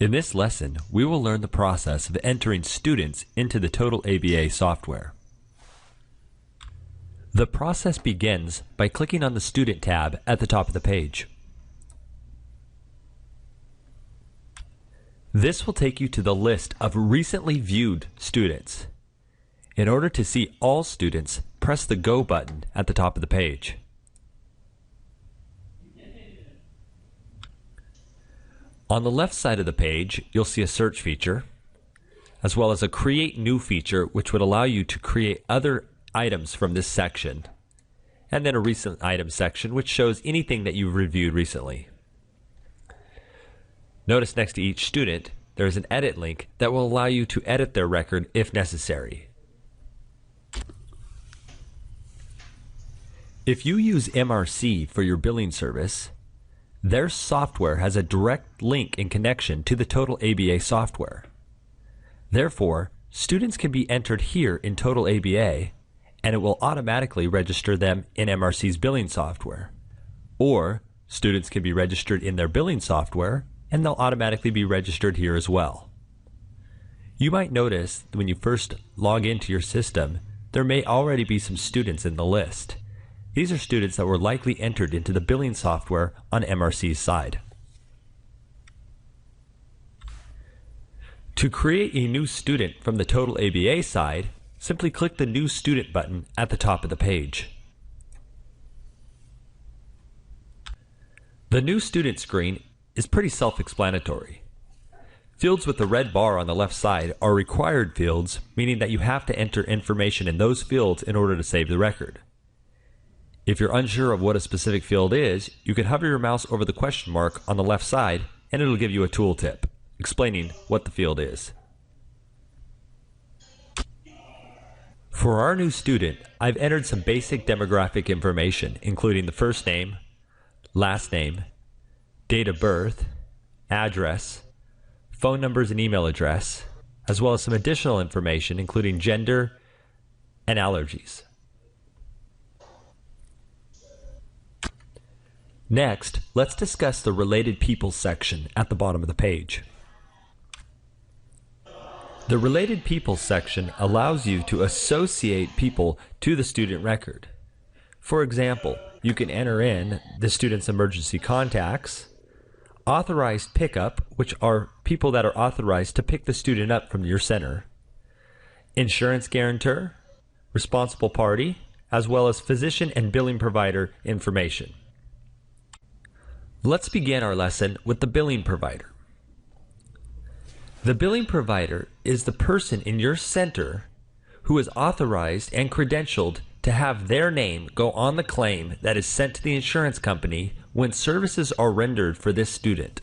In this lesson, we will learn the process of entering students into the TotalABA software. The process begins by clicking on the Student tab at the top of the page. This will take you to the list of recently viewed students. In order to see all students, press the Go button at the top of the page. On the left side of the page, you'll see a search feature, as well as a Create New feature, which would allow you to create other items from this section, and then a Recent Items section, which shows anything that you've reviewed recently. Notice next to each student, there is an Edit link that will allow you to edit their record if necessary. If you use MRC for your billing service, their software has a direct link and connection to the TotalABA software. Therefore, students can be entered here in TotalABA, and it will automatically register them in MRC's billing software. Or, students can be registered in their billing software, and they'll automatically be registered here as well. You might notice that when you first log into your system, there may already be some students in the list. These are students that were likely entered into the billing software on MRC's side. To create a new student from the TotalABA side, simply click the New Student button at the top of the page. The New Student screen is pretty self-explanatory. Fields with the red bar on the left side are required fields, meaning that you have to enter information in those fields in order to save the record. If you're unsure of what a specific field is, you can hover your mouse over the question mark on the left side and it'll give you a tooltip explaining what the field is. For our new student, I've entered some basic demographic information, including the first name, last name, date of birth, address, phone numbers and email address, as well as some additional information including gender and allergies. Next, let's discuss the Related People section at the bottom of the page. The Related People section allows you to associate people to the student record. For example, you can enter in the student's emergency contacts, authorized pickup, which are people that are authorized to pick the student up from your center, insurance guarantor, responsible party, as well as physician and billing provider information. Let's begin our lesson with the billing provider. The billing provider is the person in your center who is authorized and credentialed to have their name go on the claim that is sent to the insurance company when services are rendered for this student.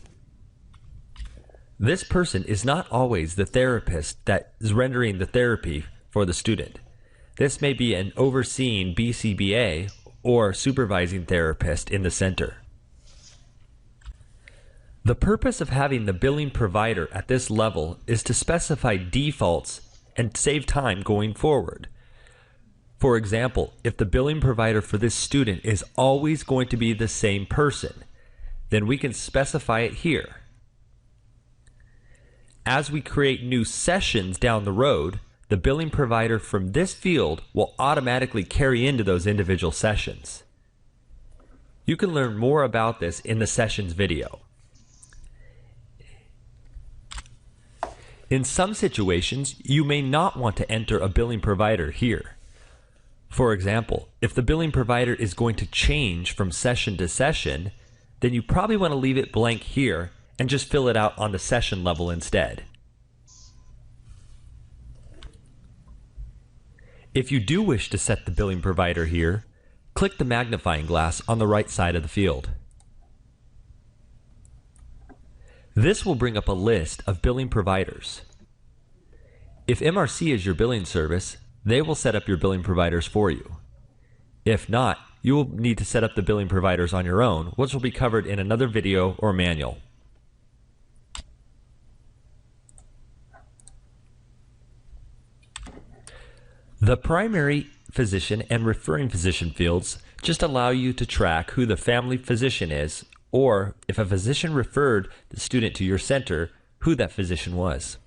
This person is not always the therapist that is rendering the therapy for the student. This may be an overseeing BCBA or supervising therapist in the center. The purpose of having the billing provider at this level is to specify defaults and save time going forward. For example, if the billing provider for this student is always going to be the same person, then we can specify it here. As we create new sessions down the road, the billing provider from this field will automatically carry into those individual sessions. You can learn more about this in the sessions video. In some situations, you may not want to enter a billing provider here. For example, if the billing provider is going to change from session to session, then you probably want to leave it blank here and just fill it out on the session level instead. If you do wish to set the billing provider here, click the magnifying glass on the right side of the field. This will bring up a list of billing providers. If MRC is your billing service, they will set up your billing providers for you. If not, you will need to set up the billing providers on your own, which will be covered in another video or manual. The primary physician and referring physician fields just allow you to track who the family physician is, or if a physician referred the student to your center, who that physician was.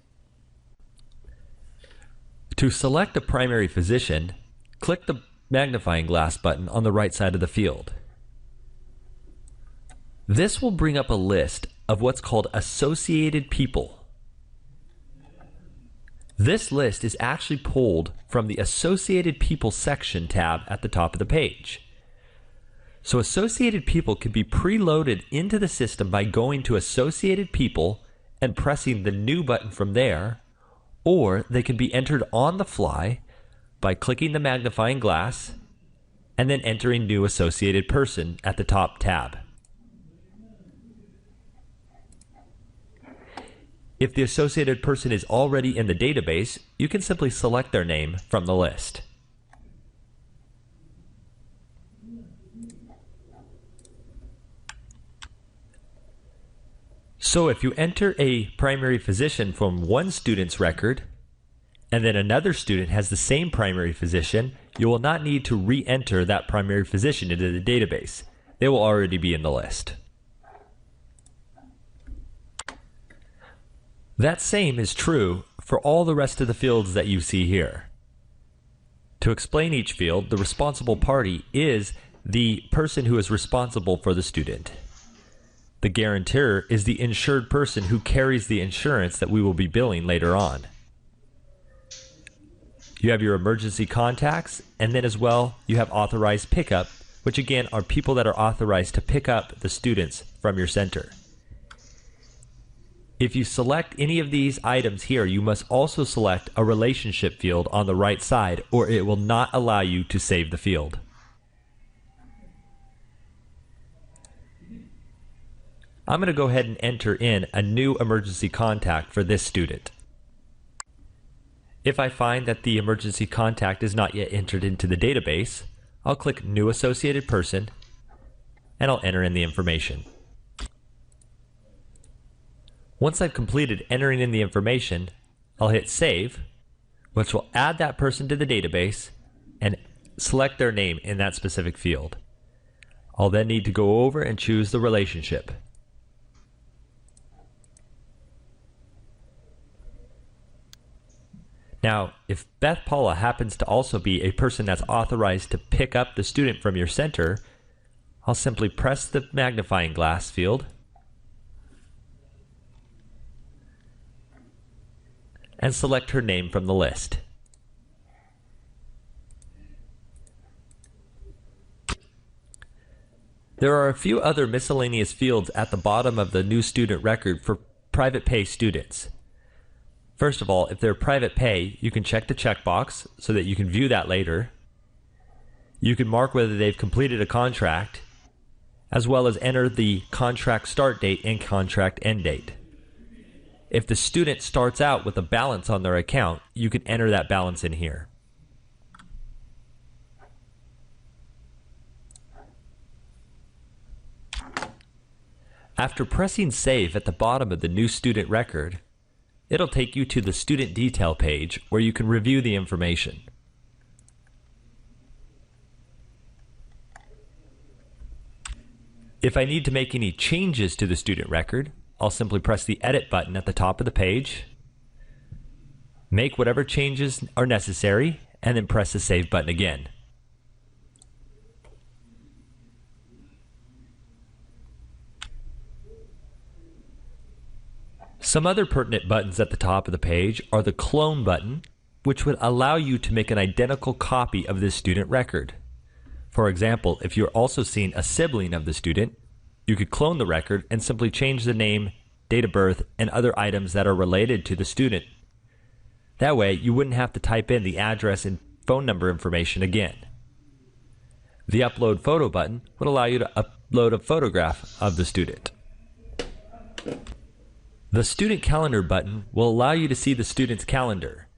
To select a primary physician, click the magnifying glass button on the right side of the field. This will bring up a list of what's called associated people. This list is actually pulled from the Associated People section tab at the top of the page. So associated people can be preloaded into the system by going to Associated People and pressing the New button from there, or they can be entered on the fly by clicking the magnifying glass and then entering New Associated Person at the top tab. If the associated person is already in the database, you can simply select their name from the list. So if you enter a primary physician from one student's record, and then another student has the same primary physician, you will not need to re-enter that primary physician into the database. They will already be in the list. That same is true for all the rest of the fields that you see here. To explain each field, the responsible party is the person who is responsible for the student. The guarantor is the insured person who carries the insurance that we will be billing later on. You have your emergency contacts, and then as well, you have authorized pickup, which again are people that are authorized to pick up the students from your center. If you select any of these items here, you must also select a relationship field on the right side, or it will not allow you to save the field. I'm going to go ahead and enter in a new emergency contact for this student. If I find that the emergency contact is not yet entered into the database, I'll click New Associated Person, and I'll enter in the information. Once I've completed entering in the information, I'll hit Save, which will add that person to the database and select their name in that specific field. I'll then need to go over and choose the relationship. Now, if Beth Paula happens to also be a person that's authorized to pick up the student from your center, I'll simply press the magnifying glass field and select her name from the list. There are a few other miscellaneous fields at the bottom of the new student record for private pay students. First of all, if they're private pay, you can check the checkbox so that you can view that later. You can mark whether they've completed a contract, as well as enter the contract start date and contract end date. If the student starts out with a balance on their account, you can enter that balance in here. After pressing Save at the bottom of the new student record, it'll take you to the student detail page where you can review the information. If I need to make any changes to the student record, I'll simply press the Edit button at the top of the page, make whatever changes are necessary, and then press the Save button again. Some other pertinent buttons at the top of the page are the Clone button, which would allow you to make an identical copy of this student record. For example, if you're also seeing a sibling of the student, you could clone the record and simply change the name, date of birth, and other items that are related to the student. That way, you wouldn't have to type in the address and phone number information again. The Upload Photo button would allow you to upload a photograph of the student. The Student Calendar button will allow you to see the student's calendar.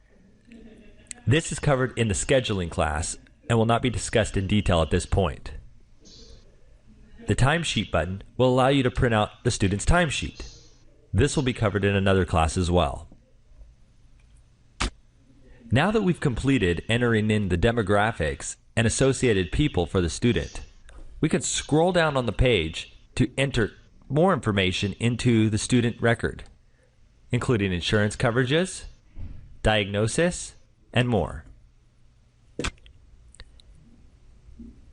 This is covered in the scheduling class and will not be discussed in detail at this point. The Timesheet button will allow you to print out the student's timesheet. This will be covered in another class as well. Now that we've completed entering in the demographics and associated people for the student, we can scroll down on the page to enter more information into the student record. including insurance coverages, diagnosis, and more.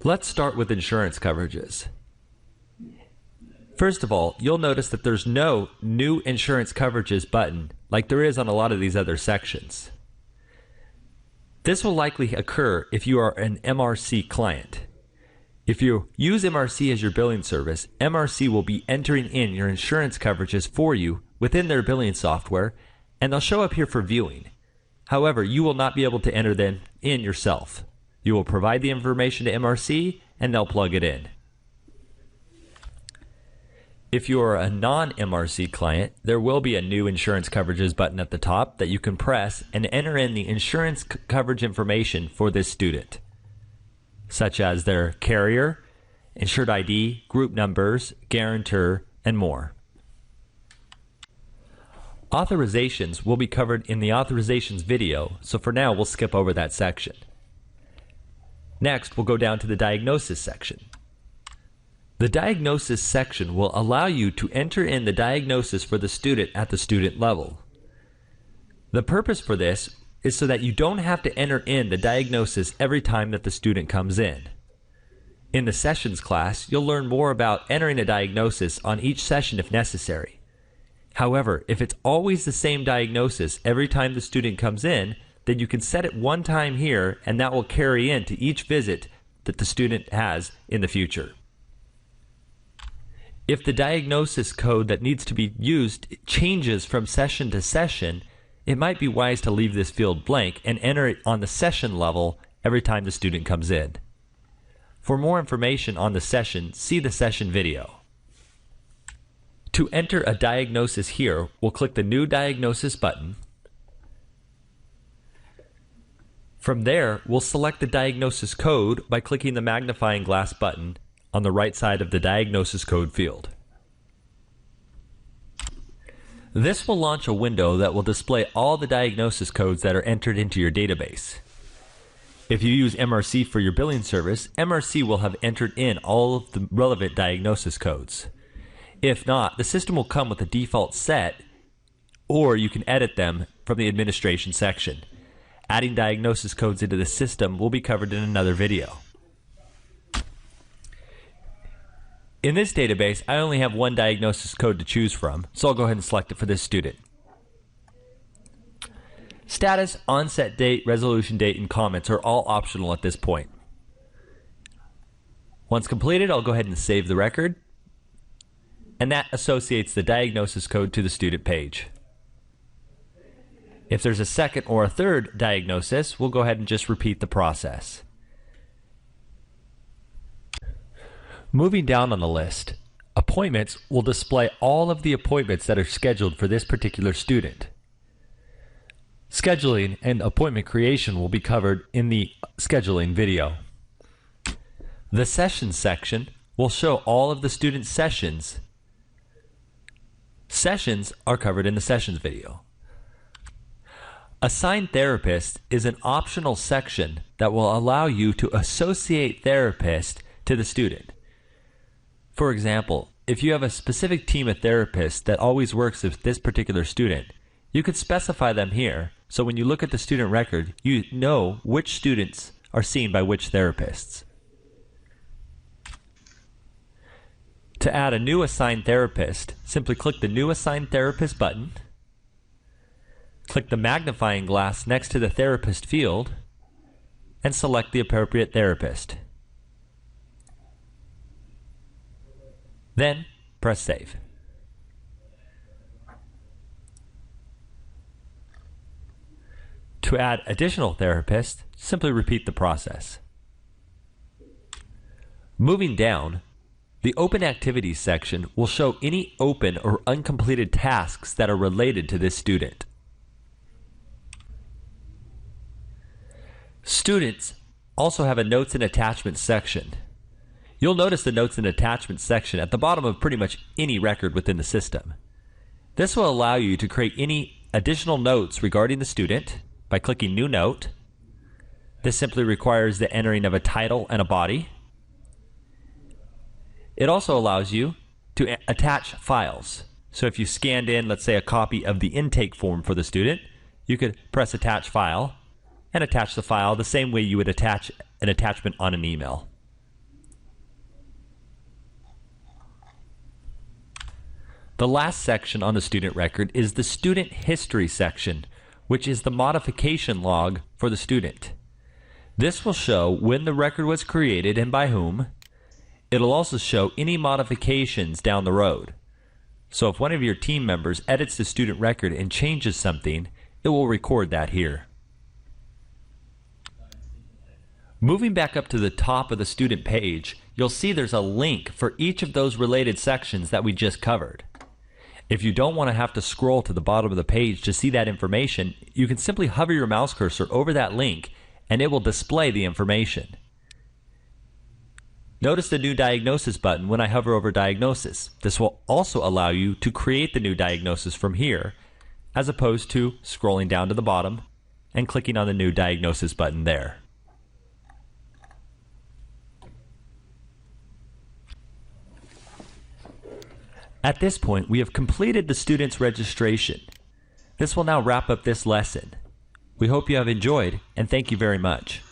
Let's start with insurance coverages. First of all, you'll notice that there's no New Insurance Coverages button like there is on a lot of these other sections. This will likely occur if you are an MRC client. If you use MRC as your billing service, MRC will be entering in your insurance coverages for you within their billing software, and they'll show up here for viewing. However, you will not be able to enter them in yourself. You will provide the information to MRC, and they'll plug it in. If you are a non-MRC client, there will be a New Insurance Coverages button at the top that you can press and enter in the insurance coverage information for this student, such as their carrier, insured ID, group numbers, guarantor, and more. Authorizations will be covered in the authorizations video, so for now we'll skip over that section. Next, we'll go down to the diagnosis section. The diagnosis section will allow you to enter in the diagnosis for the student at the student level. The purpose for this is so that you don't have to enter in the diagnosis every time that the student comes in. In the sessions class, you'll learn more about entering a diagnosis on each session if necessary. However, if it's always the same diagnosis every time the student comes in, then you can set it one time here, and that will carry into each visit that the student has in the future. If the diagnosis code that needs to be used changes from session to session, it might be wise to leave this field blank and enter it on the session level every time the student comes in. For more information on the session, see the session video. To enter a diagnosis here, we'll click the New Diagnosis button. From there, we'll select the diagnosis code by clicking the magnifying glass button on the right side of the diagnosis code field. This will launch a window that will display all the diagnosis codes that are entered into your database. If you use MRC for your billing service, MRC will have entered in all of the relevant diagnosis codes. If not, the system will come with a default set, or you can edit them from the administration section. Adding diagnosis codes into the system will be covered in another video. In this database, I only have one diagnosis code to choose from, so I'll go ahead and select it for this student. Status, onset date, resolution date, and comments are all optional at this point. Once completed, I'll go ahead and save the record, and that associates the diagnosis code to the student page. If there's a second or a third diagnosis, we'll go ahead and just repeat the process. Moving down on the list, appointments will display all of the appointments that are scheduled for this particular student. Scheduling and appointment creation will be covered in the scheduling video. The sessions section will show all of the student sessions. Sessions are covered in the sessions video. Assigned therapist is an optional section that will allow you to associate therapist to the student. For example, if you have a specific team of therapists that always works with this particular student, you could specify them here, so when you look at the student record, you know which students are seen by which therapists. To add a new assigned therapist, simply click the New Assigned Therapist button, click the magnifying glass next to the therapist field, and select the appropriate therapist. Then, press Save. To add additional therapists, simply repeat the process. Moving down, the Open Activities section will show any open or uncompleted tasks that are related to this student. Students also have a Notes and Attachments section. You'll notice the Notes and Attachments section at the bottom of pretty much any record within the system. This will allow you to create any additional notes regarding the student by clicking New Note. This simply requires the entering of a title and a body. It also allows you to attach files. So if you scanned in, let's say, a copy of the intake form for the student, you could press Attach File and attach the file the same way you would attach an attachment on an email. The last section on the student record is the student history section, which is the modification log for the student. This will show when the record was created and by whom. It'll also show any modifications down the road. So if one of your team members edits the student record and changes something, it will record that here. Moving back up to the top of the student page, you'll see there's a link for each of those related sections that we just covered. If you don't want to have to scroll to the bottom of the page to see that information, you can simply hover your mouse cursor over that link and it will display the information. Notice the New Diagnosis button when I hover over Diagnosis. This will also allow you to create the new diagnosis from here, as opposed to scrolling down to the bottom and clicking on the New Diagnosis button there. At this point, we have completed the student's registration. This will now wrap up this lesson. We hope you have enjoyed, and thank you very much.